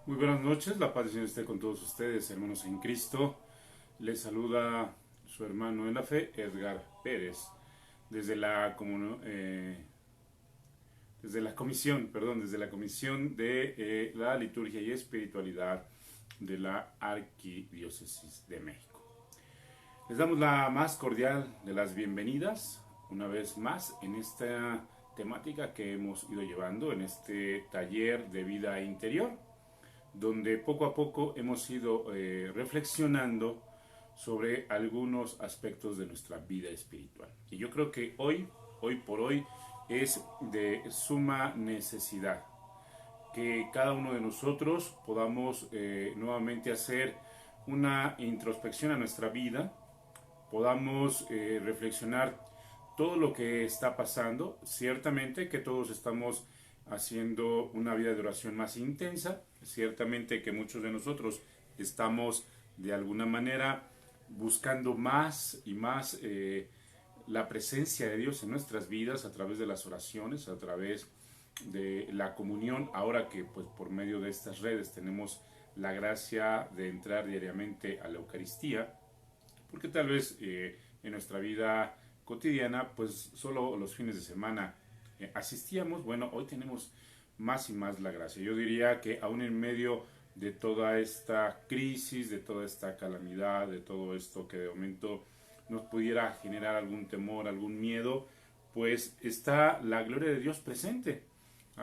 Muy buenas noches, la paz del Señor esté con todos ustedes, hermanos en Cristo. Les saluda su hermano en la fe, Edgar Pérez, desde desde la comisión de la liturgia y espiritualidad de la Arquidiócesis de México. Les damos la más cordial de las bienvenidas, una vez más, en esta temática que hemos ido llevando, en este taller de vida interior, donde poco a poco hemos ido reflexionando sobre algunos aspectos de nuestra vida espiritual. Y yo creo que hoy por hoy, es de suma necesidad que cada uno de nosotros podamos nuevamente hacer una introspección a nuestra vida, podamos reflexionar todo lo que está pasando. Ciertamente que todos estamos haciendo una vida de oración más intensa, ciertamente que muchos de nosotros estamos de alguna manera buscando más y más la presencia de Dios en nuestras vidas a través de las oraciones, a través de la comunión, ahora que pues por medio de estas redes tenemos la gracia de entrar diariamente a la Eucaristía, porque tal vez en nuestra vida cotidiana pues solo los fines de semana asistíamos. Bueno, hoy tenemos más y más la gracia. Yo diría que aún en medio de toda esta crisis, de toda esta calamidad, de todo esto que de momento nos pudiera generar algún temor, algún miedo, pues está la gloria de Dios presente.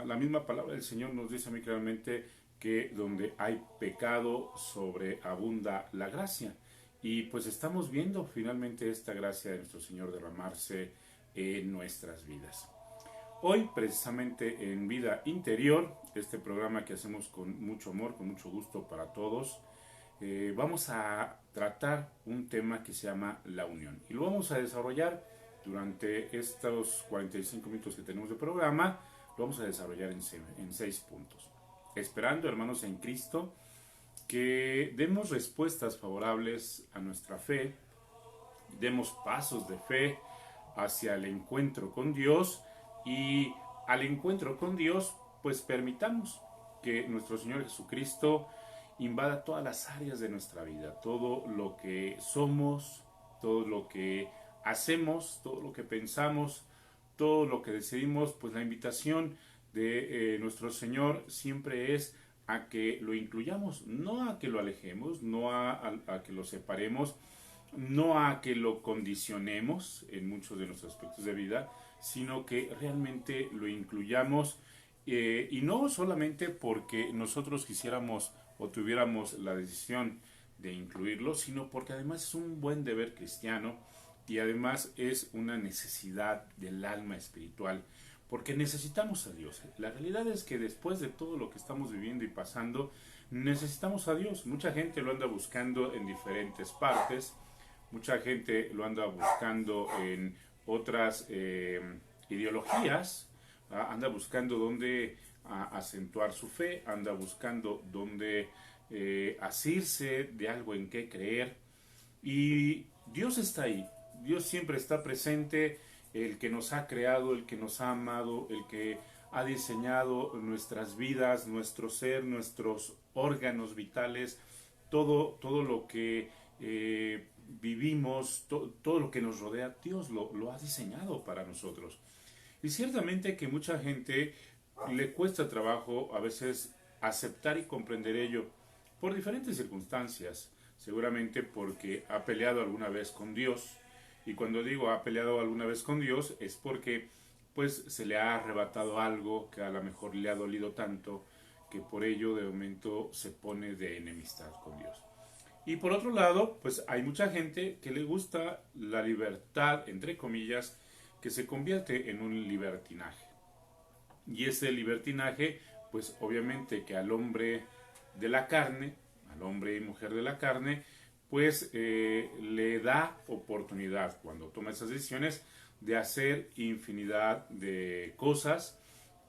La misma palabra del Señor nos dice muy claramente que donde hay pecado sobreabunda la gracia. Y pues estamos viendo finalmente esta gracia de nuestro Señor derramarse en nuestras vidas. Hoy, precisamente en Vida Interior, este programa que hacemos con mucho amor, con mucho gusto para todos, vamos a tratar un tema que se llama la unión. Y lo vamos a desarrollar durante estos 45 minutos que tenemos de programa, lo vamos a desarrollar en 6 puntos. Esperando, hermanos en Cristo, que demos respuestas favorables a nuestra fe, demos pasos de fe hacia el encuentro con Dios, y al encuentro con Dios pues permitamos que nuestro Señor Jesucristo invada todas las áreas de nuestra vida, todo lo que somos, todo lo que hacemos, todo lo que pensamos, todo lo que decidimos. Pues la invitación de nuestro Señor siempre es a que lo incluyamos, no a que lo alejemos, no a que lo separemos, no a que lo condicionemos en muchos de nuestros aspectos de vida, sino que realmente lo incluyamos, y no solamente porque nosotros quisiéramos o tuviéramos la decisión de incluirlo, sino porque además es un buen deber cristiano y además es una necesidad del alma espiritual, porque necesitamos a Dios. La realidad es que después de todo lo que estamos viviendo y pasando, necesitamos a Dios. Mucha gente lo anda buscando en diferentes partes, mucha gente lo anda buscando en otras ideologías, anda buscando dónde acentuar su fe, anda buscando dónde asirse de algo en qué creer. Y Dios está ahí, Dios siempre está presente, el que nos ha creado, el que nos ha amado, el que ha diseñado nuestras vidas, nuestro ser, nuestros órganos vitales, todo lo que vivimos, todo lo que nos rodea. Dios lo ha diseñado para nosotros. Y ciertamente que mucha gente le cuesta trabajo a veces aceptar y comprender ello por diferentes circunstancias. Seguramente porque ha peleado alguna vez con Dios. Y cuando digo ha peleado alguna vez con Dios, es porque pues se le ha arrebatado algo que a lo mejor le ha dolido tanto, que por ello de momento se pone de enemistad con Dios. Y por otro lado, pues hay mucha gente que le gusta la libertad, entre comillas, que se convierte en un libertinaje. Y ese libertinaje, pues obviamente que al hombre de la carne, al hombre y mujer de la carne, pues le da oportunidad, cuando toma esas decisiones, de hacer infinidad de cosas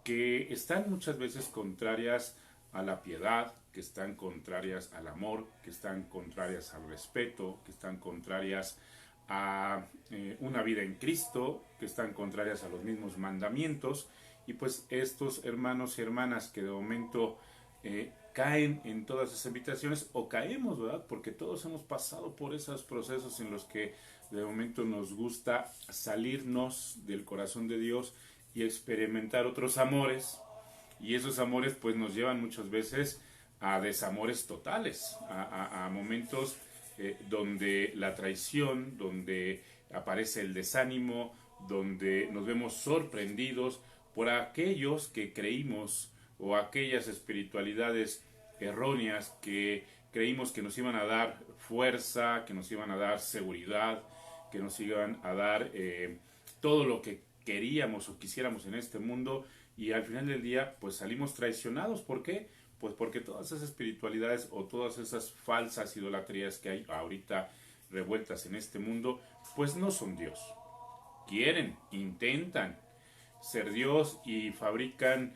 que están muchas veces contrarias a la piedad, que están contrarias al amor, que están contrarias al respeto, que están contrarias a una vida en Cristo, que están contrarias a los mismos mandamientos. Y pues estos hermanos y hermanas que de momento caen en todas esas invitaciones o caemos, ¿verdad? Porque todos hemos pasado por esos procesos en los que de momento nos gusta salirnos del corazón de Dios y experimentar otros amores, y esos amores pues nos llevan muchas veces a desamores totales, a momentos donde la traición, donde aparece el desánimo, donde nos vemos sorprendidos por aquellos que creímos o aquellas espiritualidades erróneas que creímos que nos iban a dar fuerza, que nos iban a dar seguridad, que nos iban a dar todo lo que queríamos o quisiéramos en este mundo, y al final del día pues salimos traicionados. ¿Por qué? Pues porque todas esas espiritualidades o todas esas falsas idolatrías que hay ahorita revueltas en este mundo pues no son Dios. Quieren, intentan ser Dios y fabrican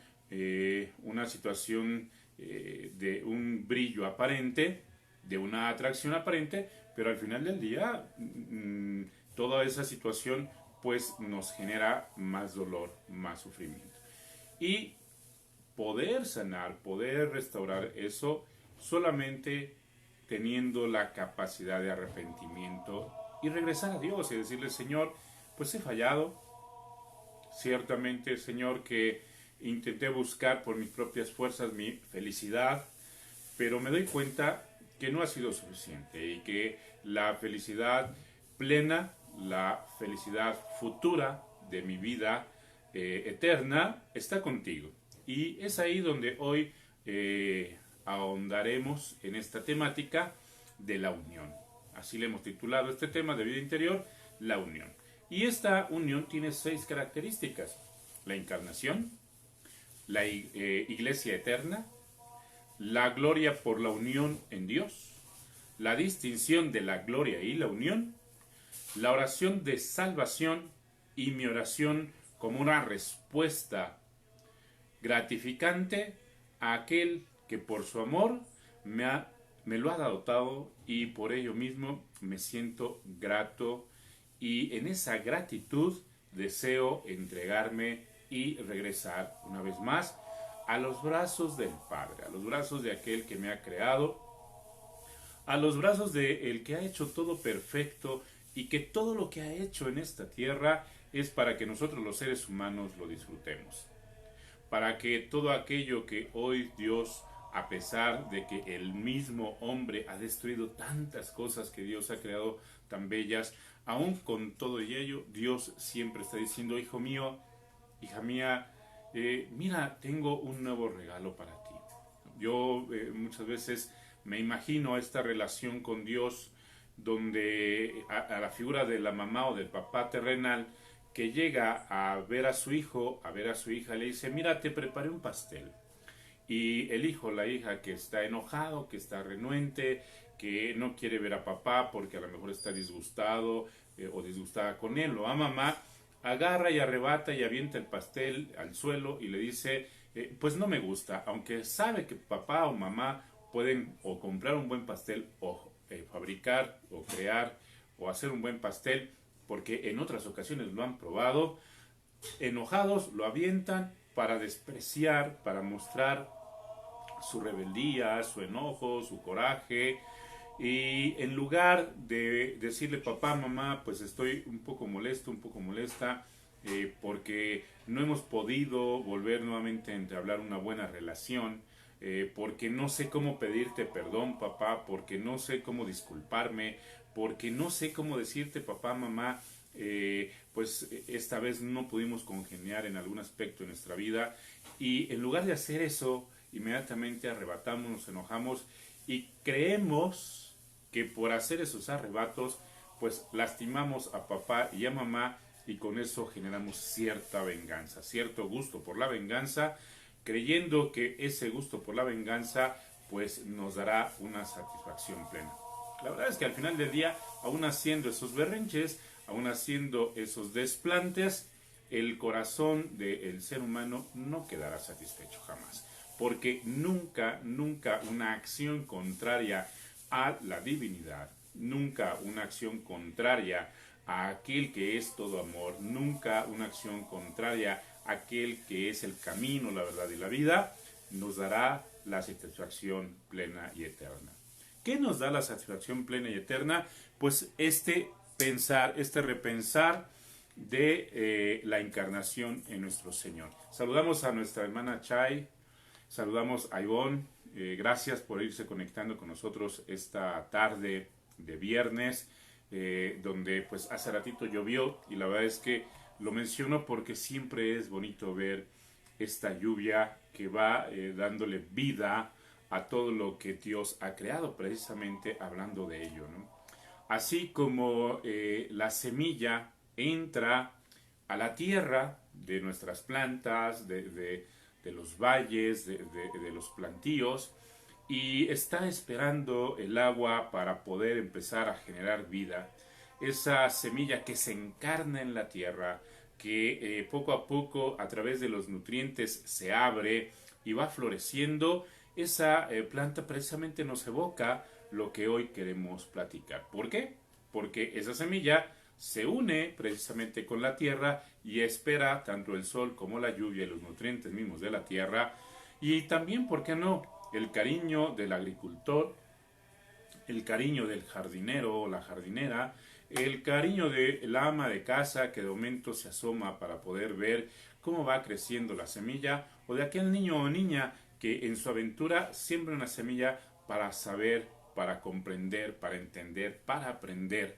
una situación de un brillo aparente, de una atracción aparente, pero al final del día toda esa situación pues nos genera más dolor, más sufrimiento. Y poder sanar, poder restaurar eso solamente teniendo la capacidad de arrepentimiento y regresar a Dios y decirle: Señor, pues he fallado, ciertamente, Señor, que intenté buscar por mis propias fuerzas mi felicidad, pero me doy cuenta que no ha sido suficiente y que la felicidad plena, la felicidad futura de mi vida eterna está contigo. Y es ahí donde hoy ahondaremos en esta temática de la unión. Así le hemos titulado este tema de vida interior, la unión. Y esta unión tiene 6 características: la encarnación, la iglesia eterna, la gloria por la unión en Dios, la distinción de la gloria y la unión, la oración de salvación y mi oración como una respuesta gratificante a aquel que por su amor me lo ha dotado, y por ello mismo me siento grato, y en esa gratitud deseo entregarme y regresar una vez más a los brazos del Padre, a los brazos de aquel que me ha creado, a los brazos de el que ha hecho todo perfecto, y que todo lo que ha hecho en esta tierra es para que nosotros los seres humanos lo disfrutemos, para que todo aquello que hoy Dios, a pesar de que el mismo hombre ha destruido tantas cosas que Dios ha creado tan bellas, aún con todo y ello, Dios siempre está diciendo: hijo mío, hija mía, mira, tengo un nuevo regalo para ti. Yo muchas veces me imagino esta relación con Dios, donde a la figura de la mamá o del papá terrenal, que llega a ver a su hijo, a ver a su hija, le dice: mira, te preparé un pastel. Y el hijo, la hija, que está enojado, que está renuente, que no quiere ver a papá porque a lo mejor está disgustado o disgustada con él o a mamá, agarra y arrebata y avienta el pastel al suelo y le dice: pues no me gusta, aunque sabe que papá o mamá pueden o comprar un buen pastel o fabricar o crear o hacer un buen pastel, porque en otras ocasiones lo han probado. Enojados lo avientan para despreciar, para mostrar su rebeldía, su enojo, su coraje, y en lugar de decirle: papá, mamá, pues estoy un poco molesto, un poco molesta, porque no hemos podido volver nuevamente a entablar una buena relación, porque no sé cómo pedirte perdón, papá, porque no sé cómo disculparme, porque no sé cómo decirte: papá, mamá, pues esta vez no pudimos congeniar en algún aspecto de nuestra vida. Y en lugar de hacer eso, inmediatamente arrebatamos, nos enojamos y creemos que por hacer esos arrebatos pues lastimamos a papá y a mamá, y con eso generamos cierta venganza, cierto gusto por la venganza, creyendo que ese gusto por la venganza pues nos dará una satisfacción plena. La verdad es que al final del día, aún haciendo esos berrinches, aún haciendo esos desplantes, el corazón del ser humano no quedará satisfecho jamás, porque nunca una acción contraria a la divinidad, nunca una acción contraria a aquel que es todo amor, nunca una acción contraria a aquel que es el camino, la verdad y la vida, nos dará la satisfacción plena y eterna. ¿Qué nos da la satisfacción plena y eterna? Pues este pensar, este repensar de la encarnación en nuestro Señor. Saludamos a nuestra hermana Chay, saludamos a Ivonne, gracias por irse conectando con nosotros esta tarde de viernes, donde pues hace ratito llovió y la verdad es que lo menciono porque siempre es bonito ver esta lluvia que va dándole vida a todo lo que Dios ha creado, precisamente hablando de ello, ¿no? Así como la semilla entra a la tierra de nuestras plantas, de los valles, de los plantíos, y está esperando el agua para poder empezar a generar vida. Esa semilla que se encarna en la tierra, que poco a poco a través de los nutrientes se abre y va floreciendo, esa planta precisamente nos evoca lo que hoy queremos platicar. ¿Por qué? Porque esa semilla se une precisamente con la tierra y espera tanto el sol como la lluvia y los nutrientes mismos de la tierra, y también, ¿por qué no?, el cariño del agricultor, el cariño del jardinero o la jardinera, el cariño de la ama de casa que de momento se asoma para poder ver cómo va creciendo la semilla, o de aquel niño o niña que en su aventura siembra una semilla para saber, para comprender, para entender, para aprender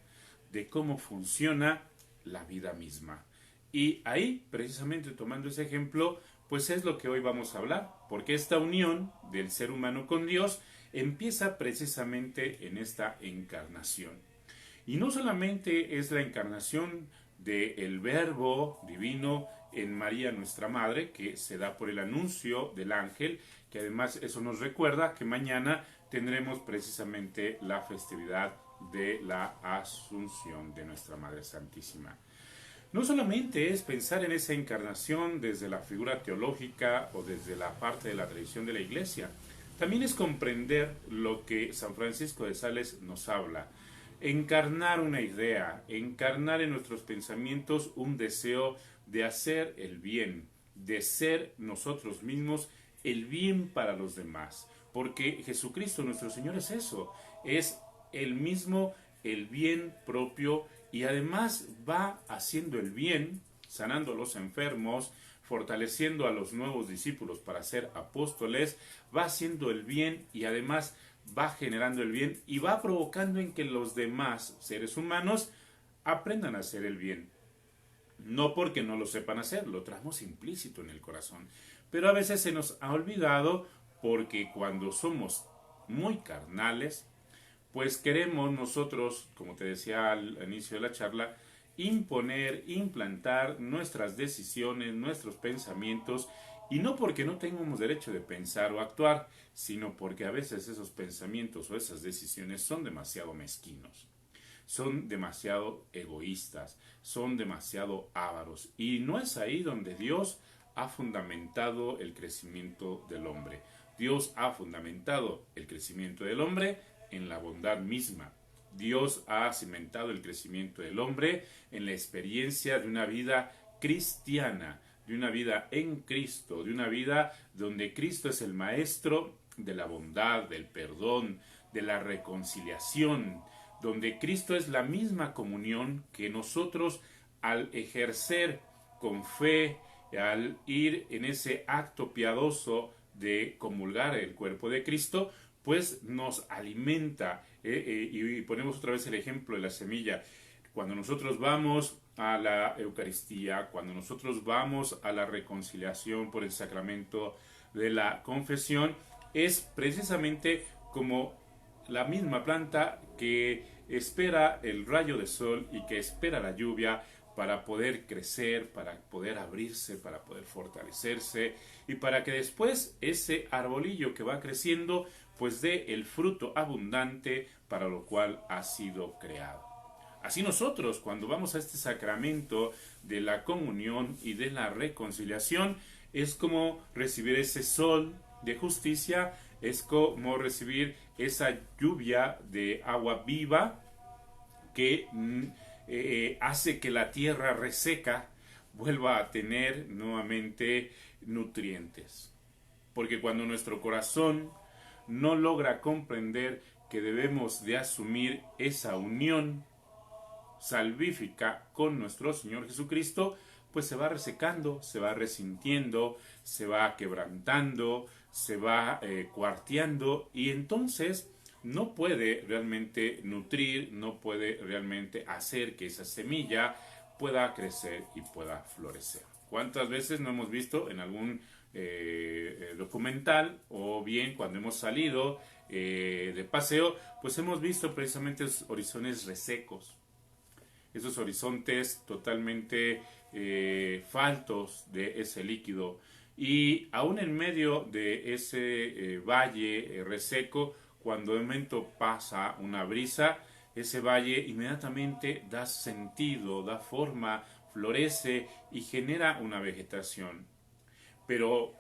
de cómo funciona la vida misma. Y ahí, precisamente tomando ese ejemplo, pues es lo que hoy vamos a hablar, porque esta unión del ser humano con Dios empieza precisamente en esta encarnación. Y no solamente es la encarnación del Verbo divino en María nuestra Madre, que se da por el anuncio del ángel, que además eso nos recuerda que mañana tendremos precisamente la festividad de la Asunción de nuestra Madre Santísima. No solamente es pensar en esa encarnación desde la figura teológica o desde la parte de la tradición de la Iglesia, también es comprender lo que San Francisco de Sales nos habla, encarnar una idea, encarnar en nuestros pensamientos un deseo de hacer el bien, de ser nosotros mismos el bien para los demás, porque Jesucristo nuestro Señor es eso, es el mismo el bien propio, y además va haciendo el bien, sanando a los enfermos, fortaleciendo a los nuevos discípulos para ser apóstoles, va haciendo el bien y además va generando el bien y va provocando en que los demás seres humanos aprendan a hacer el bien. No porque no lo sepan hacer, lo traemos implícito en el corazón, pero a veces se nos ha olvidado porque cuando somos muy carnales, pues queremos nosotros, como te decía al inicio de la charla, imponer, implantar nuestras decisiones, nuestros pensamientos, y no porque no tengamos derecho de pensar o actuar, sino porque a veces esos pensamientos o esas decisiones son demasiado mezquinos, son demasiado egoístas, son demasiado ávaros, y no es ahí donde Dios ha fundamentado el crecimiento del hombre. Dios ha fundamentado el crecimiento del hombre en la bondad misma. Dios ha cimentado el crecimiento del hombre en la experiencia de una vida cristiana, de una vida en Cristo, de una vida donde Cristo es el maestro de la bondad, del perdón, de la reconciliación, donde Cristo es la misma comunión que nosotros al ejercer con fe, al ir en ese acto piadoso de comulgar el cuerpo de Cristo, pues nos alimenta. Y ponemos otra vez el ejemplo de la semilla. Cuando nosotros vamos a la Eucaristía, cuando nosotros vamos a la reconciliación por el sacramento de la confesión, es precisamente como la misma planta que espera el rayo de sol y que espera la lluvia para poder crecer, para poder abrirse, para poder fortalecerse y para que después ese arbolillo que va creciendo pues dé el fruto abundante para lo cual ha sido creado. Así nosotros, cuando vamos a este sacramento de la comunión y de la reconciliación, es como recibir ese sol de justicia, es como recibir esa lluvia de agua viva que hace que la tierra reseca vuelva a tener nuevamente nutrientes. Porque cuando nuestro corazón no logra comprender que debemos de asumir esa unión salvífica con nuestro Señor Jesucristo, pues se va resecando, se va resintiendo, se va quebrantando, se va cuarteando, y entonces no puede realmente nutrir, no puede realmente hacer que esa semilla pueda crecer y pueda florecer. ¿Cuántas veces no hemos visto en algún documental, o bien cuando hemos salido de paseo, pues hemos visto precisamente esos horizontes resecos, esos horizontes totalmente faltos de ese líquido, y aún en medio de ese valle reseco, cuando de momento pasa una brisa, ese valle inmediatamente da sentido, da forma, florece y genera una vegetación. Pero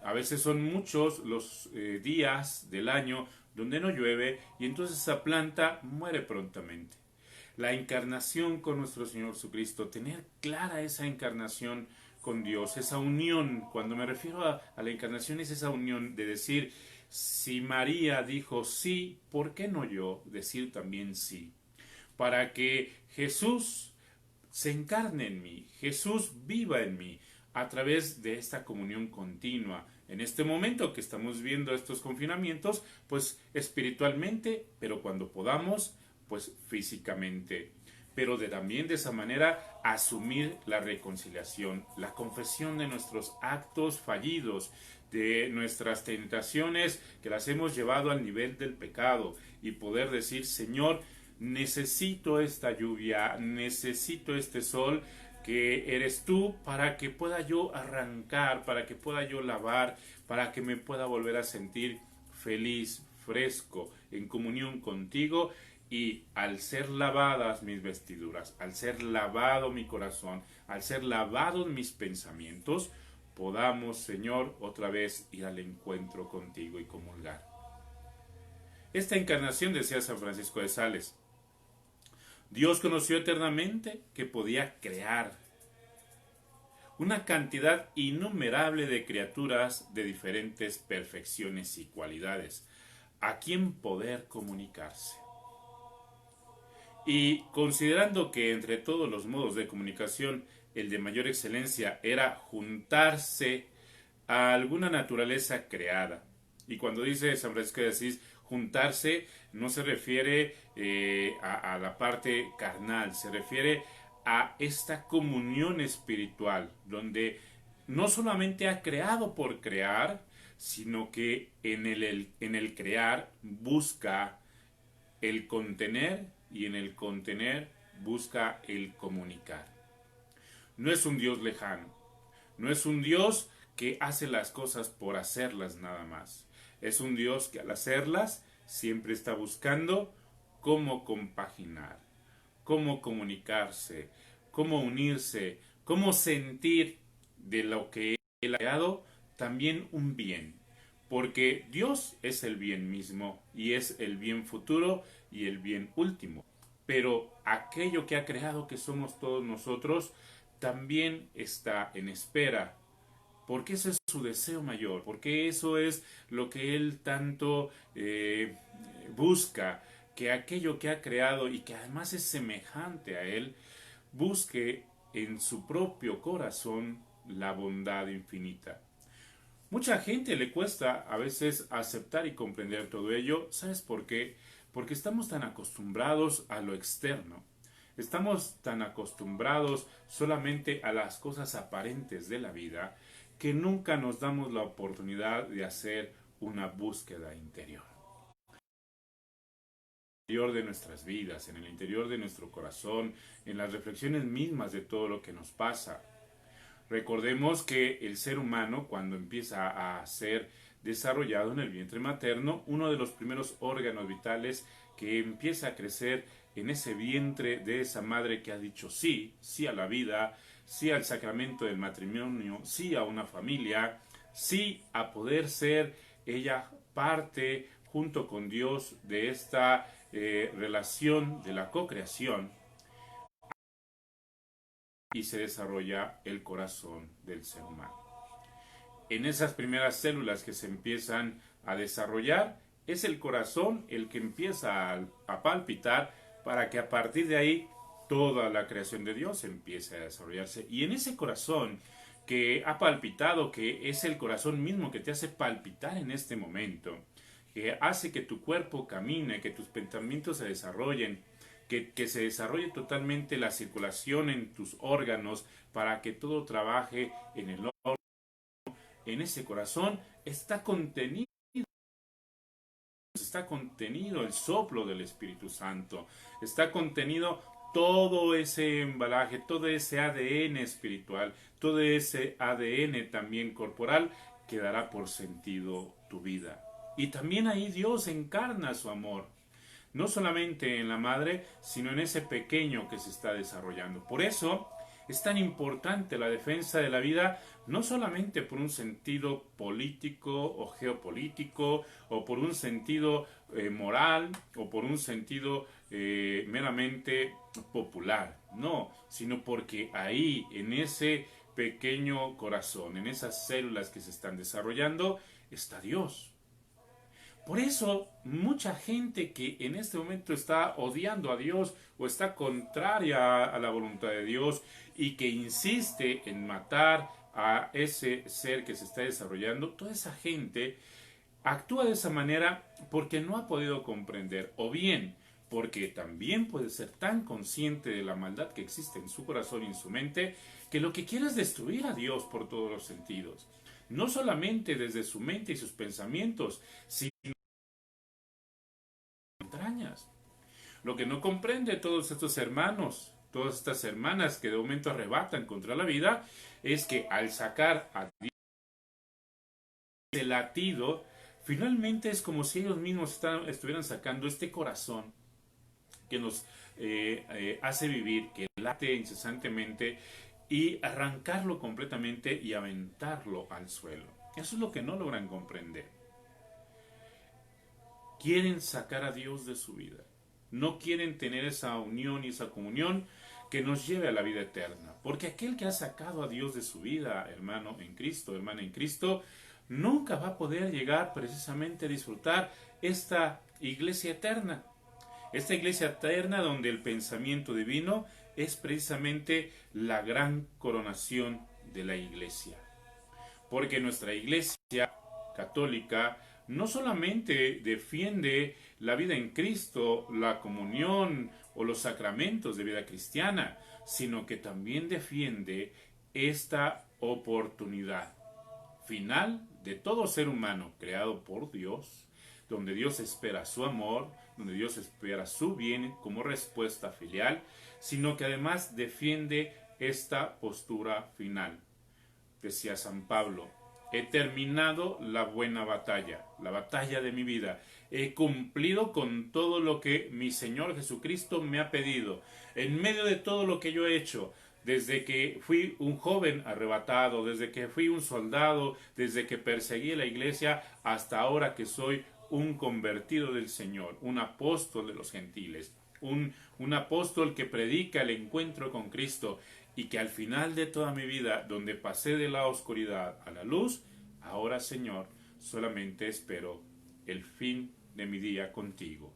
a veces son muchos los días del año donde no llueve, y entonces esa planta muere prontamente. La encarnación con nuestro Señor Jesucristo, tener clara esa encarnación con Dios, esa unión. Cuando me refiero a la encarnación, es esa unión de decir, si María dijo sí, ¿por qué no yo decir también sí? Para que Jesús se encarne en mí, Jesús viva en mí, a través de esta comunión continua. En este momento que estamos viendo estos confinamientos, pues espiritualmente, pero cuando podamos, pues físicamente. Pero también de esa manera asumir la reconciliación, la confesión de nuestros actos fallidos, de nuestras tentaciones que las hemos llevado al nivel del pecado, y poder decir, Señor, necesito esta lluvia, necesito este sol que eres tú, para que pueda yo arrancar, para que pueda yo lavar, para que me pueda volver a sentir feliz, fresco, en comunión contigo. Y al ser lavadas mis vestiduras, al ser lavado mi corazón, al ser lavados mis pensamientos, podamos, Señor, otra vez ir al encuentro contigo y comulgar. Esta encarnación, decía San Francisco de Sales, Dios conoció eternamente que podía crear una cantidad innumerable de criaturas de diferentes perfecciones y cualidades, a quien poder comunicarse. Y considerando que entre todos los modos de comunicación el de mayor excelencia era juntarse a alguna naturaleza creada. Y cuando dice San Francisco de Asís juntarse, no se refiere a la parte carnal, se refiere a esta comunión espiritual, donde no solamente ha creado por crear, sino que en el crear busca el contener, y en el contener busca el comunicar. No es un Dios lejano, no es un Dios que hace las cosas por hacerlas nada más. Es un Dios que al hacerlas siempre está buscando cómo compaginar, cómo comunicarse, cómo unirse, cómo sentir de lo que Él ha creado también un bien. Porque Dios es el bien mismo, y es el bien futuro y el bien último. Pero aquello que ha creado, que somos todos nosotros, también está en espera, porque ese es su deseo mayor, porque eso es lo que Él tanto busca, que aquello que ha creado y que además es semejante a Él, busque en su propio corazón la bondad infinita. Mucha gente le cuesta a veces aceptar y comprender todo ello. ¿Sabes por qué? Porque estamos tan acostumbrados a lo externo. Estamos tan acostumbrados solamente a las cosas aparentes de la vida, que nunca nos damos la oportunidad de hacer una búsqueda interior. En el interior de nuestras vidas, en el interior de nuestro corazón, en las reflexiones mismas de todo lo que nos pasa. Recordemos que el ser humano, cuando empieza a ser desarrollado en el vientre materno, uno de los primeros órganos vitales que empieza a crecer en ese vientre de esa madre que ha dicho sí, sí a la vida, sí al sacramento del matrimonio, sí a una familia, sí a poder ser ella parte junto con Dios de esta relación de la cocreación, y se desarrolla el corazón del ser humano. en esas primeras células que se empiezan a desarrollar, es el corazón el que empieza a palpitar para que a partir de ahí toda la creación de Dios empiece a desarrollarse. Y en ese corazón que ha palpitado, que es el corazón mismo que te hace palpitar en este momento, que hace que tu cuerpo camine, que tus pensamientos se desarrollen, que se desarrolle totalmente la circulación en tus órganos para que todo trabaje en el órgano, en ese corazón está contenido el soplo del Espíritu Santo, está contenido todo ese embalaje, todo ese ADN espiritual, todo ese ADN también corporal que dará por sentido tu vida. Y también ahí Dios encarna su amor, no solamente en la madre, sino en ese pequeño que se está desarrollando. Por eso es tan importante la defensa de la vida, no solamente por un sentido político o geopolítico, o por un sentido moral, o por un sentido meramente popular, no, sino porque ahí, en ese pequeño corazón, en esas células que se están desarrollando, está Dios. Por eso, mucha gente que en este momento está odiando a Dios o está contraria a la voluntad de Dios y que insiste en matar a ese ser que se está desarrollando, toda esa gente actúa de esa manera porque no ha podido comprender, o bien porque también puede ser tan consciente de la maldad que existe en su corazón y en su mente, que lo que quiere es destruir a Dios por todos los sentidos. No solamente desde su mente y sus pensamientos, sino entrañas. Lo que no comprende todos estos hermanos, todas estas hermanas que de momento arrebatan contra la vida, es que al sacar a Dios del latido, finalmente es como si ellos mismos estuvieran sacando este corazón que nos hace vivir, que late incesantemente, y arrancarlo completamente y aventarlo al suelo. Eso es lo que no logran comprender. Quieren sacar a Dios de su vida. No quieren tener esa unión y esa comunión que nos lleve a la vida eterna. Porque aquel que ha sacado a Dios de su vida, hermano en Cristo, hermana en Cristo, nunca va a poder llegar precisamente a disfrutar esta iglesia eterna. Esta iglesia eterna donde el pensamiento divino es precisamente la gran coronación de la iglesia. Porque nuestra iglesia católica no solamente defiende la vida en Cristo, la comunión o los sacramentos de vida cristiana, sino que también defiende esta oportunidad final de todo ser humano creado por Dios, donde Dios espera su amor, donde Dios espera su bien como respuesta filial, sino que además defiende esta postura final. Decía San Pablo: he terminado la buena batalla, la batalla de mi vida. He cumplido con todo lo que mi Señor Jesucristo me ha pedido. En medio de todo lo que yo he hecho, desde que fui un joven arrebatado, desde que fui un soldado, desde que perseguí la iglesia, hasta ahora que soy un convertido del Señor, un apóstol de los gentiles, un apóstol que predica el encuentro con Cristo, y que al final de toda mi vida, donde pasé de la oscuridad a la luz, ahora, Señor, solamente espero el fin de mi día contigo.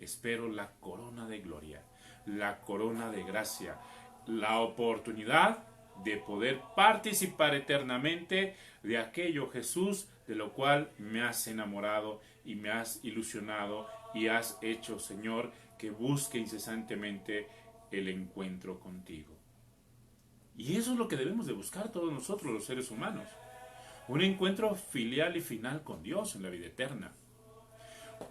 Espero la corona de gloria, la corona de gracia, la oportunidad de poder participar eternamente de aquello, Jesús, de lo cual me has enamorado y me has ilusionado y has hecho, Señor, que busque incesantemente el encuentro contigo. Y eso es lo que debemos de buscar todos nosotros los seres humanos. Un encuentro filial y final con Dios en la vida eterna.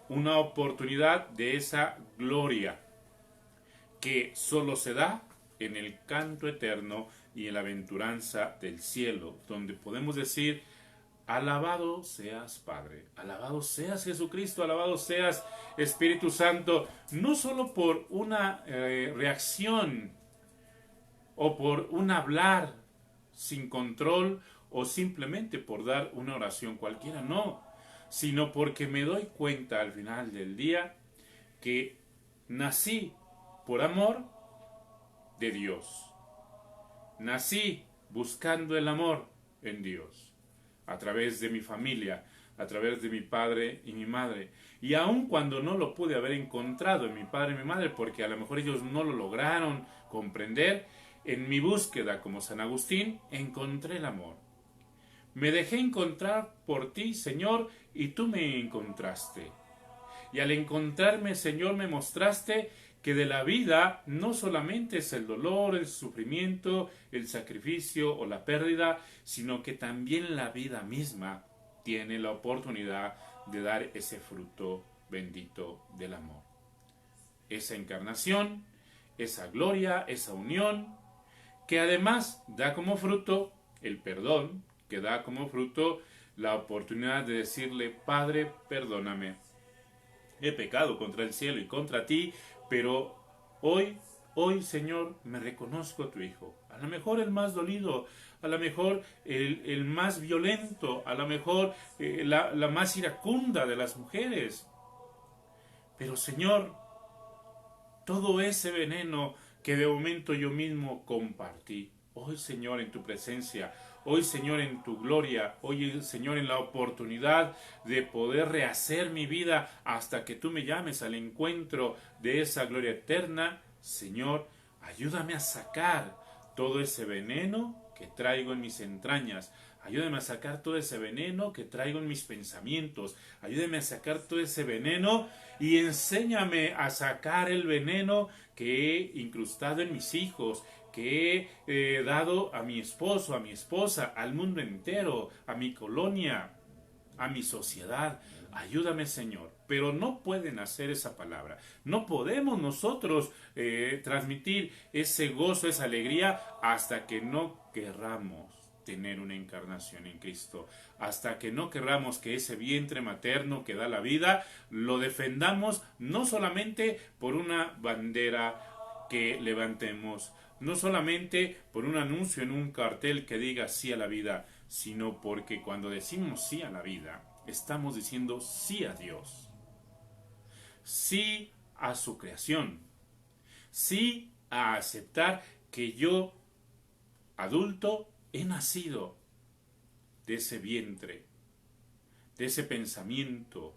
Una oportunidad de esa gloria que solo se da en el canto eterno y en la aventuranza del cielo, donde podemos decir: alabado seas Padre, alabado seas Jesucristo, alabado seas Espíritu Santo, no solo por una reacción o por un hablar sin control o simplemente por dar una oración cualquiera, no, sino porque me doy cuenta al final del día que nací por amor de Dios. Nací buscando el amor en Dios. a través de mi familia, a través de mi padre y mi madre. Y aun cuando no lo pude haber encontrado en mi padre y mi madre, porque a lo mejor ellos no lo lograron comprender, en mi búsqueda como San Agustín encontré el amor. Me dejé encontrar por ti, Señor, y tú me encontraste. Y al encontrarme, Señor, me mostraste que de la vida no solamente es el dolor, el sufrimiento, el sacrificio o la pérdida, sino que también la vida misma tiene la oportunidad de dar ese fruto bendito del amor. Esa encarnación, esa gloria, esa unión, que además da como fruto el perdón, que da como fruto la oportunidad de decirle: Padre, perdóname, he pecado contra el cielo y contra ti, pero hoy, Señor, me reconozco a tu Hijo. A lo mejor el más dolido, a lo mejor el más violento, a lo mejor la más iracunda de las mujeres. Pero, Señor, todo ese veneno que de momento yo mismo compartí, hoy, Señor, en tu presencia, hoy, Señor, en tu gloria, hoy, Señor, en la oportunidad de poder rehacer mi vida hasta que tú me llames al encuentro de esa gloria eterna, Señor, ayúdame a sacar todo ese veneno que traigo en mis entrañas. Ayúdame a sacar todo ese veneno que traigo en mis pensamientos. Ayúdame a sacar todo ese veneno y enséñame a sacar el veneno que he incrustado en mis hijos, que he dado a mi esposo, a mi esposa, al mundo entero, a mi colonia, a mi sociedad. Ayúdame, Señor. Pero no pueden hacer esa palabra. No podemos nosotros transmitir ese gozo, esa alegría, hasta que no querramos tener una encarnación en Cristo, hasta que no querramos que ese vientre materno que da la vida lo defendamos, no solamente por una bandera que levantemos, no solamente por un anuncio en un cartel que diga sí a la vida, sino porque cuando decimos sí a la vida, estamos diciendo sí a Dios, sí a su creación, sí a aceptar que yo, adulto, he nacido de ese vientre, de ese pensamiento,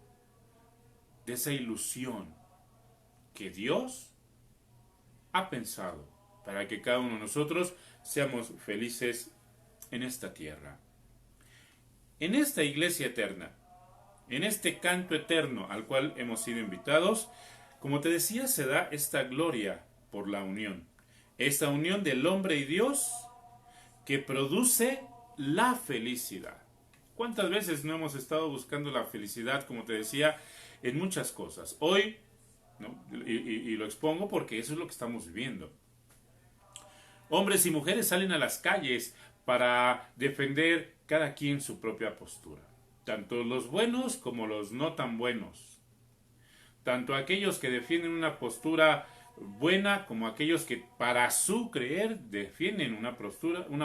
de esa ilusión que Dios ha pensado para que cada uno de nosotros seamos felices en esta tierra. En esta iglesia eterna, en este canto eterno al cual hemos sido invitados, como te decía, se da esta gloria por la unión. Esta unión del hombre y Dios que produce la felicidad. ¿Cuántas veces no hemos estado buscando la felicidad, como te decía, en muchas cosas? Hoy, ¿no? y lo expongo porque eso es lo que estamos viviendo. Hombres y mujeres salen a las calles para defender cada quien su propia postura. Tanto los buenos como los no tan buenos. Tanto aquellos que defienden una postura buena como aquellos que para su creer defienden una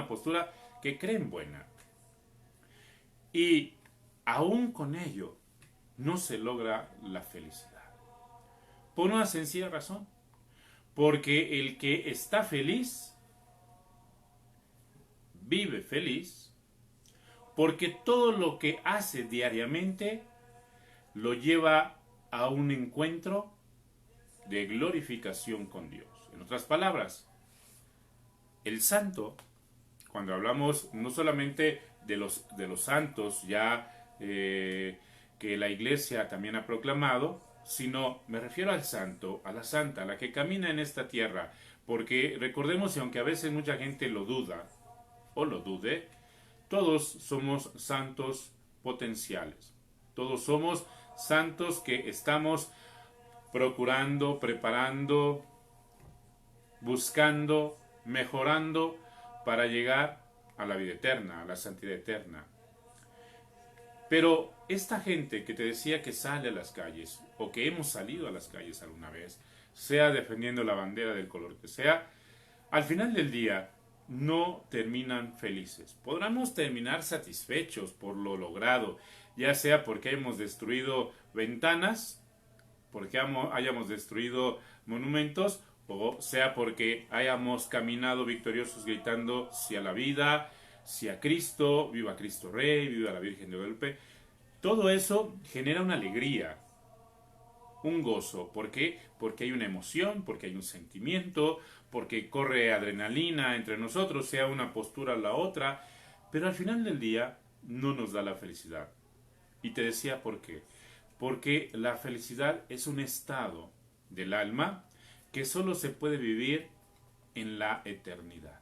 postura que creen buena. Y aún con ello no se logra la felicidad. Por una sencilla razón. Porque el que está feliz vive feliz, porque todo lo que hace diariamente lo lleva a un encuentro de glorificación con Dios. En otras palabras, el santo, cuando hablamos no solamente de los santos ya que la iglesia también ha proclamado, sino me refiero al santo, a la santa, a la que camina en esta tierra, porque recordemos, y aunque a veces mucha gente lo duda o lo dude, todos somos santos potenciales, todos somos santos que estamos procurando, preparando, buscando, mejorando para llegar a la vida eterna, a la santidad eterna. Pero esta gente que te decía que sale a las calles, o que hemos salido a las calles alguna vez, sea defendiendo la bandera del color que sea, al final del día no terminan felices. Podremos terminar satisfechos por lo logrado, ya sea porque hemos destruido ventanas, porque hayamos destruido monumentos, o sea porque hayamos caminado victoriosos gritando sí a la vida, sí a Cristo, viva Cristo Rey, viva la Virgen de Guadalupe. Todo eso genera una alegría, un gozo. ¿Por qué? Porque hay una emoción, porque hay un sentimiento, porque corre adrenalina entre nosotros, sea una postura o la otra, pero al final del día no nos da la felicidad. Y te decía por qué. Porque la felicidad es un estado del alma que solo se puede vivir en la eternidad.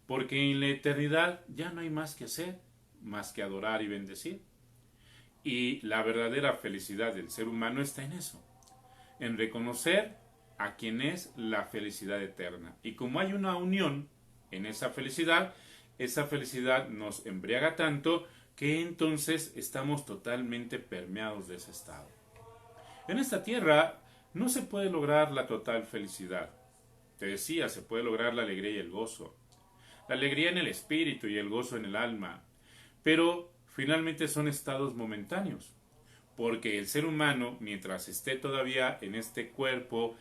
Porque en la eternidad ya no hay más que hacer, más que adorar y bendecir. Y la verdadera felicidad del ser humano está en eso, en reconocer a quien es la felicidad eterna. Y como hay una unión en esa felicidad nos embriaga tanto que entonces estamos totalmente permeados de ese estado. En esta tierra no se puede lograr la total felicidad. Te decía, se puede lograr la alegría y el gozo. La alegría en el espíritu y el gozo en el alma. Pero finalmente son estados momentáneos. Porque el ser humano, mientras esté todavía en este cuerpo,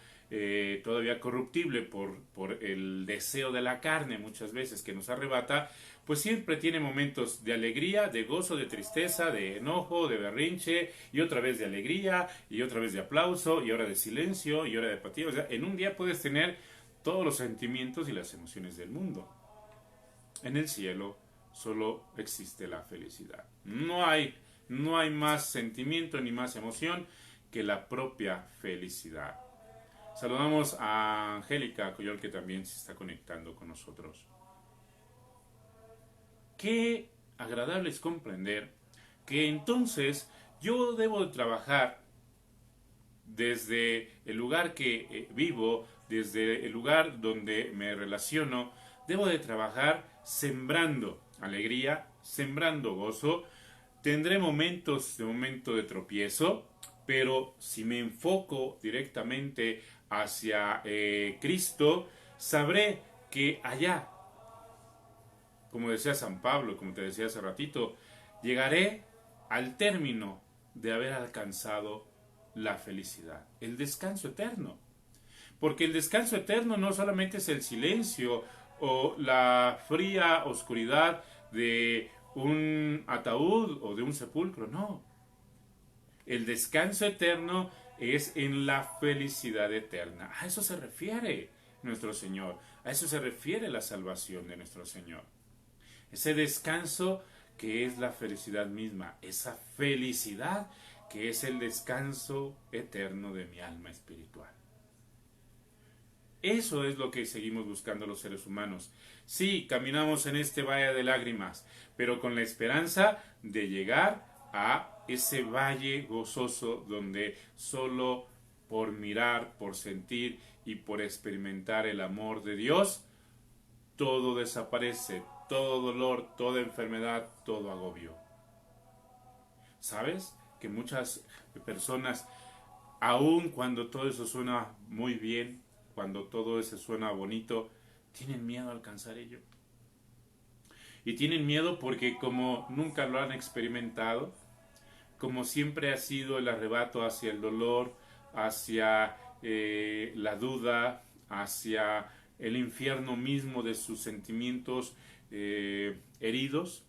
todavía corruptible por el deseo de la carne muchas veces que nos arrebata, pues siempre tiene momentos de alegría, de gozo, de tristeza, de enojo, de berrinche, y otra vez de alegría, y otra vez de aplauso, y ahora de silencio, y ahora de apatía. O sea, en un día puedes tener todos los sentimientos y las emociones del mundo. En el cielo solo existe la felicidad. No hay más sentimiento ni más emoción que la propia felicidad. Saludamos a Angélica Coyol, que también se está conectando con nosotros. Qué agradable es comprender que entonces yo debo de trabajar desde el lugar que vivo, desde el lugar donde me relaciono, debo de trabajar sembrando alegría, sembrando gozo. Tendré momentos de tropiezo, pero si me enfoco directamente hacia Cristo, sabré que allá, como decía San Pablo, como te decía hace ratito, llegaré al término de haber alcanzado la felicidad, el descanso eterno. Porque el descanso eterno no solamente es el silencio o la fría oscuridad de un ataúd o de un sepulcro, no. El descanso eterno es en la felicidad eterna. A eso se refiere nuestro Señor. A eso se refiere la salvación de nuestro Señor. Ese descanso que es la felicidad misma. Esa felicidad que es el descanso eterno de mi alma espiritual. Eso es lo que seguimos buscando los seres humanos. Sí, caminamos en este valle de lágrimas, pero con la esperanza de llegar a ese valle gozoso donde solo por mirar, por sentir y por experimentar el amor de Dios, todo desaparece, todo dolor, toda enfermedad, todo agobio. ¿Sabes? Que muchas personas, aun cuando todo eso suena muy bien, cuando todo eso suena bonito, tienen miedo a alcanzar ello. Y tienen miedo porque como nunca lo han experimentado, como siempre ha sido el arrebato hacia el dolor, hacia la duda, hacia el infierno mismo de sus sentimientos heridos,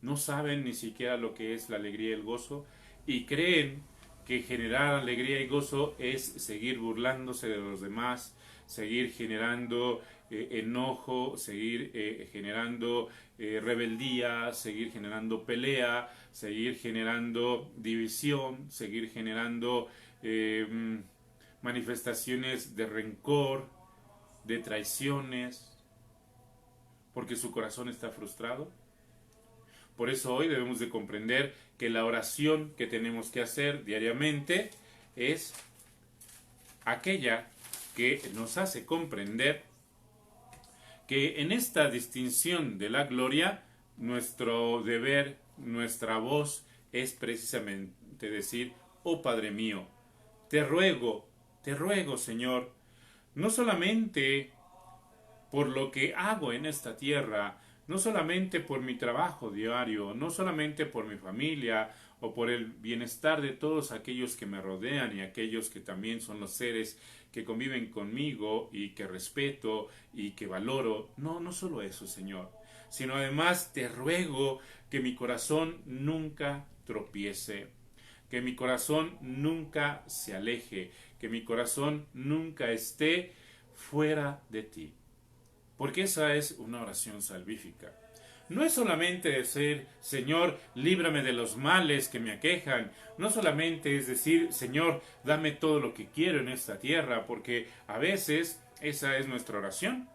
no saben ni siquiera lo que es la alegría y el gozo, y creen que generar alegría y gozo es seguir burlándose de los demás, seguir generando enojo, seguir generando rebeldía, seguir generando pelea, seguir generando división, seguir generando manifestaciones de rencor, de traiciones, porque su corazón está frustrado. Por eso hoy debemos de comprender que la oración que tenemos que hacer diariamente es aquella que nos hace comprender que en esta distinción de la gloria, nuestro deber, nuestra voz es precisamente decir: oh Padre mío, te ruego, Señor, no solamente por lo que hago en esta tierra, no solamente por mi trabajo diario, no solamente por mi familia o por el bienestar de todos aquellos que me rodean y aquellos que también son los seres que conviven conmigo y que respeto y que valoro. No, no solo eso, Señor, sino además te ruego que mi corazón nunca tropiece, que mi corazón nunca se aleje, que mi corazón nunca esté fuera de ti. Porque esa es una oración salvífica. No es solamente decir, Señor, líbrame de los males que me aquejan. No solamente es decir, Señor, dame todo lo que quiero en esta tierra, porque a veces esa es nuestra oración.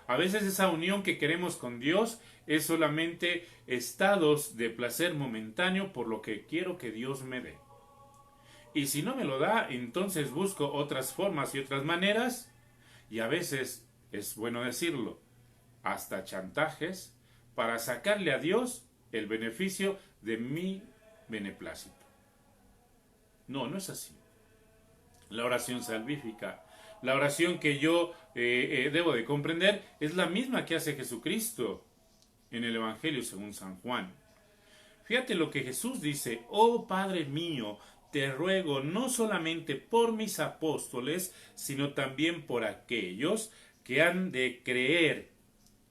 A veces esa unión que queremos con Dios es solamente estados de placer momentáneo por lo que quiero que Dios me dé. Y si no me lo da, entonces busco otras formas y otras maneras, y a veces, es bueno decirlo, hasta chantajes, para sacarle a Dios el beneficio de mi beneplácito. No, no es así. La oración salvífica, la oración que yo debo de comprender, es la misma que hace Jesucristo en el Evangelio según San Juan. Fíjate lo que Jesús dice: oh Padre mío, te ruego no solamente por mis apóstoles, sino también por aquellos que han de creer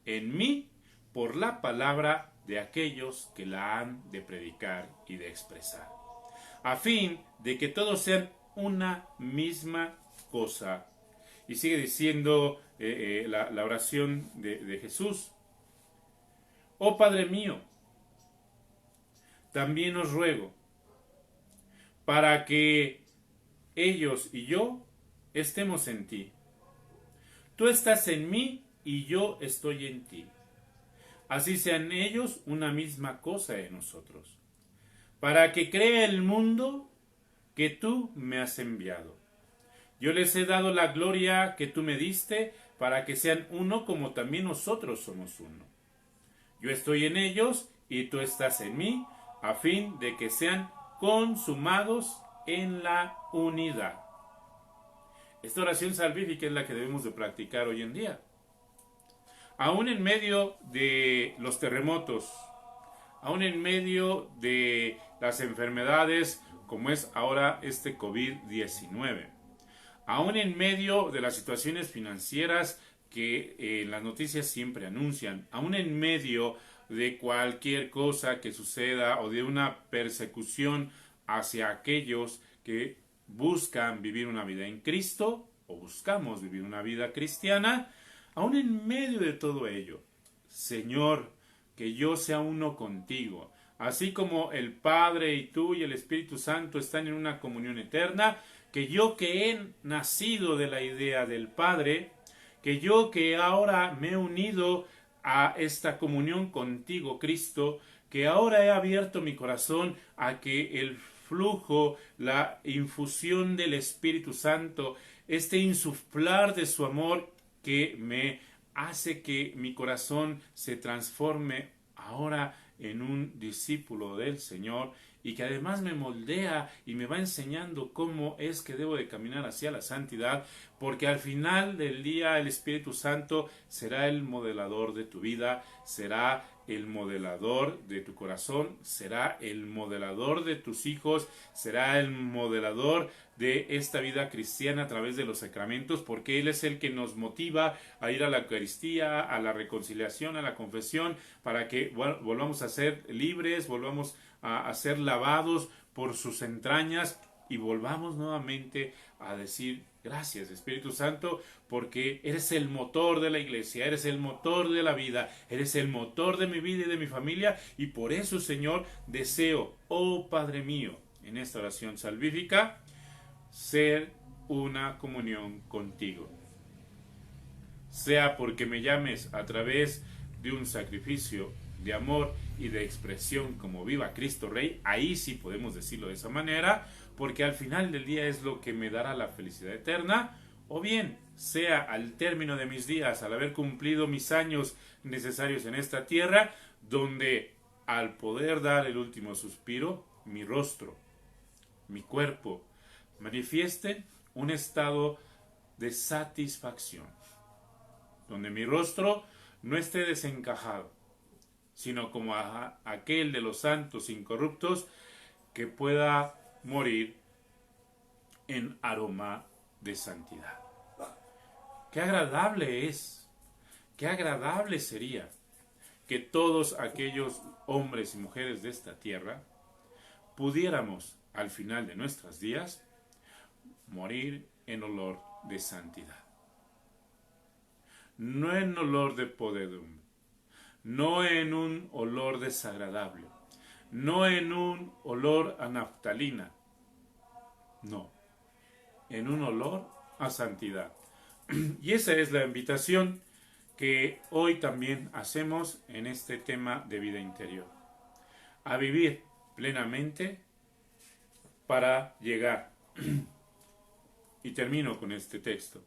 en mí por la palabra de aquellos que la han de predicar y de expresar, a fin de que todos sean una misma cosa. Y sigue diciendo la oración de Jesús: oh Padre mío, también os ruego para que ellos y yo estemos en ti. Tú estás en mí y yo estoy en ti. Así sean ellos una misma cosa en nosotros, para que crea el mundo que tú me has enviado. Yo les he dado la gloria que tú me diste, para que sean uno como también nosotros somos uno. Yo estoy en ellos y tú estás en mí, a fin de que sean consumados en la unidad. Esta oración salvífica es la que debemos de practicar hoy en día. Aún en medio de los terremotos, aún en medio de las enfermedades como es ahora este COVID-19, aún en medio de las situaciones financieras que las noticias siempre anuncian, aún en medio de cualquier cosa que suceda o de una persecución hacia aquellos que buscan vivir una vida en Cristo o buscamos vivir una vida cristiana, aún en medio de todo ello, Señor, que yo sea uno contigo, así como el Padre y tú y el Espíritu Santo están en una comunión eterna, que yo que he nacido de la idea del Padre, que yo que ahora me he unido a esta comunión contigo, Cristo, que ahora he abierto mi corazón a que el flujo, la infusión del Espíritu Santo, este insuflar de su amor que me hace que mi corazón se transforme ahora en un discípulo del Señor y que además me moldea y me va enseñando cómo es que debo de caminar hacia la santidad, porque al final del día el Espíritu Santo será el modelador de tu vida, será el modelador de tu corazón, será el modelador de tus hijos, será el modelador de esta vida cristiana a través de los sacramentos, porque Él es el que nos motiva a ir a la Eucaristía, a la reconciliación, a la confesión, para que volvamos a ser libres, volvamos a ser lavados por sus entrañas y volvamos nuevamente a decir: gracias, Espíritu Santo, porque eres el motor de la iglesia, eres el motor de la vida, eres el motor de mi vida y de mi familia, y por eso, Señor, deseo, oh Padre mío, en esta oración salvífica, ser una comunión contigo. Sea porque me llames a través de un sacrificio de amor y de expresión como viva Cristo Rey, ahí sí podemos decirlo de esa manera, porque al final del día es lo que me dará la felicidad eterna, o bien sea al término de mis días, al haber cumplido mis años necesarios en esta tierra, donde al poder dar el último suspiro, mi rostro, mi cuerpo, manifiesten un estado de satisfacción, donde mi rostro no esté desencajado, sino como aquel de los santos incorruptos que pueda morir en aroma de santidad. Qué agradable es, qué agradable sería que todos aquellos hombres y mujeres de esta tierra pudiéramos, al final de nuestros días, morir en olor de santidad. No en olor de podredumbre, no en un olor desagradable, no en un olor a naftalina, no, en un olor a santidad. Y esa es la invitación que hoy también hacemos en este tema de vida interior. A vivir plenamente para llegar, y termino con este texto,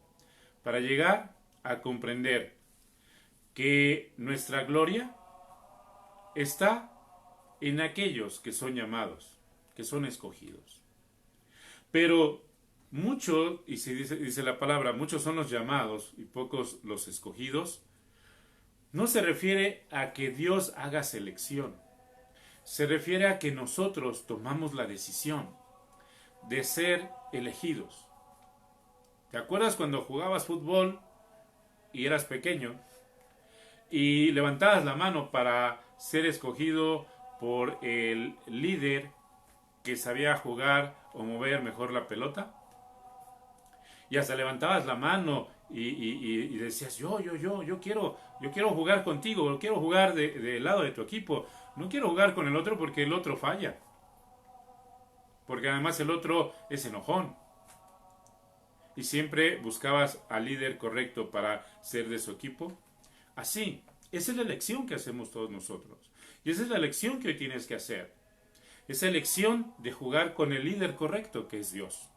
para llegar a comprender que nuestra gloria está en aquellos que son llamados, que son escogidos. Pero muchos, y se dice la palabra, muchos son los llamados y pocos los escogidos, no se refiere a que Dios haga selección. Se refiere a que nosotros tomamos la decisión de ser elegidos. ¿Te acuerdas cuando jugabas fútbol y eras pequeño y levantabas la mano para ser escogido por el líder que sabía jugar o mover mejor la pelota? Y hasta levantabas la mano y decías, yo quiero jugar contigo, yo quiero jugar del lado de tu equipo, no quiero jugar con el otro porque el otro falla, porque además el otro es enojón. Y siempre buscabas al líder correcto para ser de su equipo. Así, esa es la elección que hacemos todos nosotros. Y esa es la elección que hoy tienes que hacer. Esa elección de jugar con el líder correcto, que es Dios.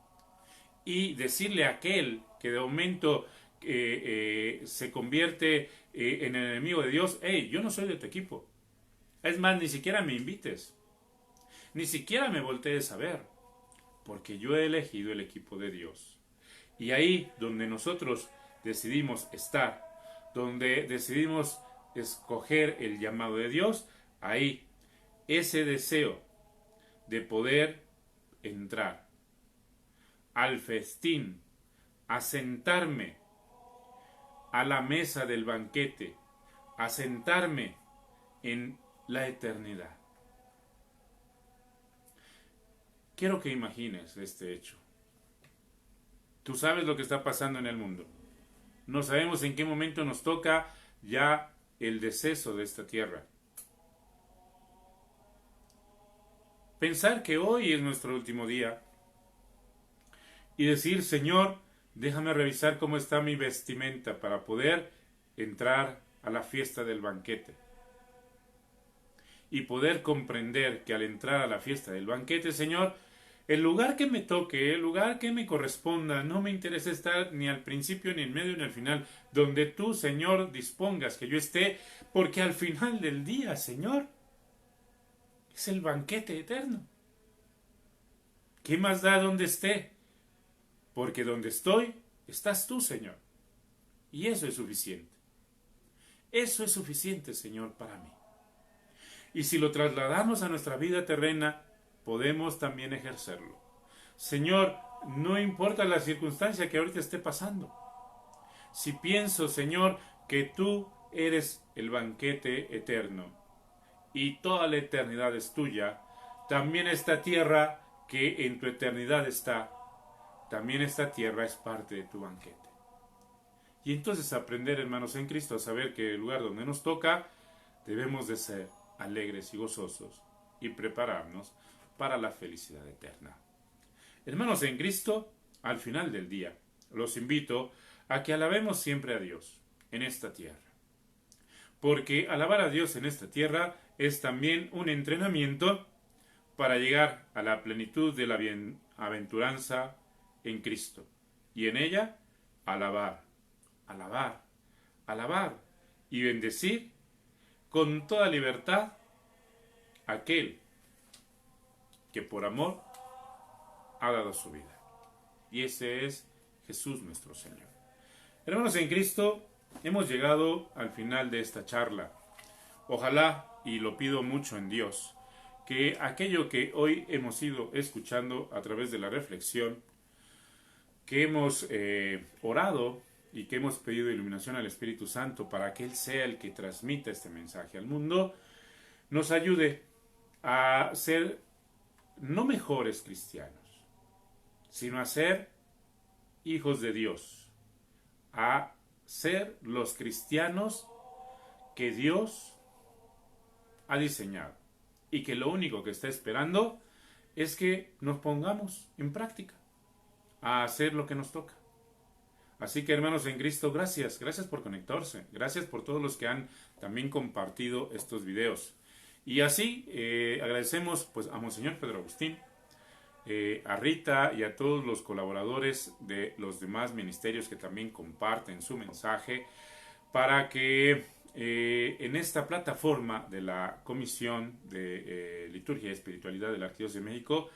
Y decirle a aquel que de momento se convierte en el enemigo de Dios, hey, yo no soy de tu equipo. Es más, ni siquiera me invites. Ni siquiera me voltees a ver. Porque yo he elegido el equipo de Dios. Y ahí donde nosotros decidimos estar, donde decidimos escoger el llamado de Dios, ahí ese deseo de poder entrar al festín, a sentarme a la mesa del banquete, a sentarme en la eternidad. Quiero que imagines este hecho. Tú sabes lo que está pasando en el mundo. No sabemos en qué momento nos toca ya el deceso de esta tierra. Pensar que hoy es nuestro último día y decir, Señor, déjame revisar cómo está mi vestimenta para poder entrar a la fiesta del banquete. Y poder comprender que al entrar a la fiesta del banquete, Señor, el lugar que me toque, el lugar que me corresponda, no me interesa estar ni al principio, ni en medio, ni al final, donde tú, Señor, dispongas que yo esté, porque al final del día, Señor, es el banquete eterno. ¿Qué más da donde esté? Porque donde estoy, estás tú, Señor. Y eso es suficiente. Eso es suficiente, Señor, para mí. Y si lo trasladamos a nuestra vida terrena, podemos también ejercerlo. Señor, no importa la circunstancia que ahorita esté pasando. Si pienso, Señor, que tú eres el banquete eterno y toda la eternidad es tuya, también esta tierra que en tu eternidad está, también esta tierra es parte de tu banquete. Y entonces aprender, hermanos en Cristo, a saber que el lugar donde nos toca debemos de ser alegres y gozosos y prepararnos para la felicidad eterna. Hermanos en Cristo, al final del día, los invito a que alabemos siempre a Dios en esta tierra. Porque alabar a Dios en esta tierra es también un entrenamiento para llegar a la plenitud de la bienaventuranza en Cristo. Y en ella, alabar, alabar, alabar y bendecir con toda libertad a aquel que por amor ha dado su vida. Y ese es Jesús nuestro Señor. Hermanos en Cristo, hemos llegado al final de esta charla. Ojalá, y lo pido mucho en Dios, que aquello que hoy hemos ido escuchando a través de la reflexión, que hemos orado y que hemos pedido iluminación al Espíritu Santo para que Él sea el que transmita este mensaje al mundo, nos ayude a ser no mejores cristianos, sino a ser hijos de Dios, a ser los cristianos que Dios ha diseñado y que lo único que está esperando es que nos pongamos en práctica a hacer lo que nos toca. Así que, hermanos en Cristo, gracias por conectarse, gracias por todos los que han también compartido estos videos. Y así agradecemos pues a Monseñor Pedro Agustín, a Rita y a todos los colaboradores de los demás ministerios que también comparten su mensaje, para que en esta plataforma de la Comisión de Liturgia y Espiritualidad de la Arquidiócesis de México,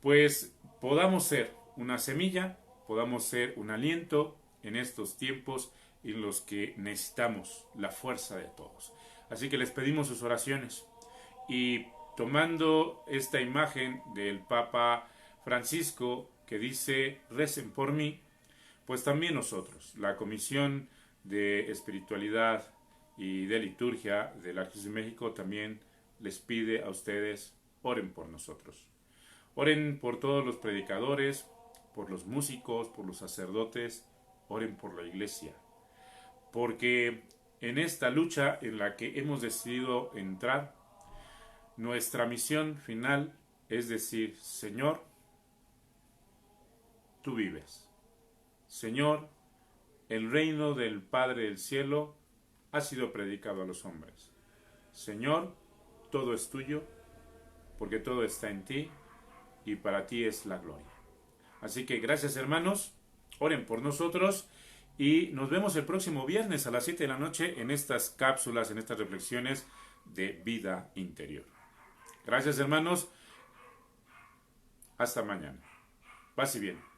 pues podamos ser una semilla, podamos ser un aliento en estos tiempos en los que necesitamos la fuerza de todos. Así que les pedimos sus oraciones, y tomando esta imagen del Papa Francisco que dice recen por mí, pues también nosotros, la Comisión de Espiritualidad y de Liturgia de la Arquidiócesis de México, también les pide a ustedes, oren por nosotros. Oren por todos los predicadores, por los músicos, por los sacerdotes, oren por la iglesia. Porque en esta lucha en la que hemos decidido entrar, nuestra misión final es decir, Señor, tú vives. Señor, el reino del Padre del Cielo ha sido predicado a los hombres. Señor, todo es tuyo, porque todo está en ti, y para ti es la gloria. Así que gracias, hermanos, oren por nosotros, y nos vemos el próximo viernes a las 7 de la noche en estas cápsulas, en estas reflexiones de vida interior. Gracias, hermanos. Hasta mañana. Paz y bien.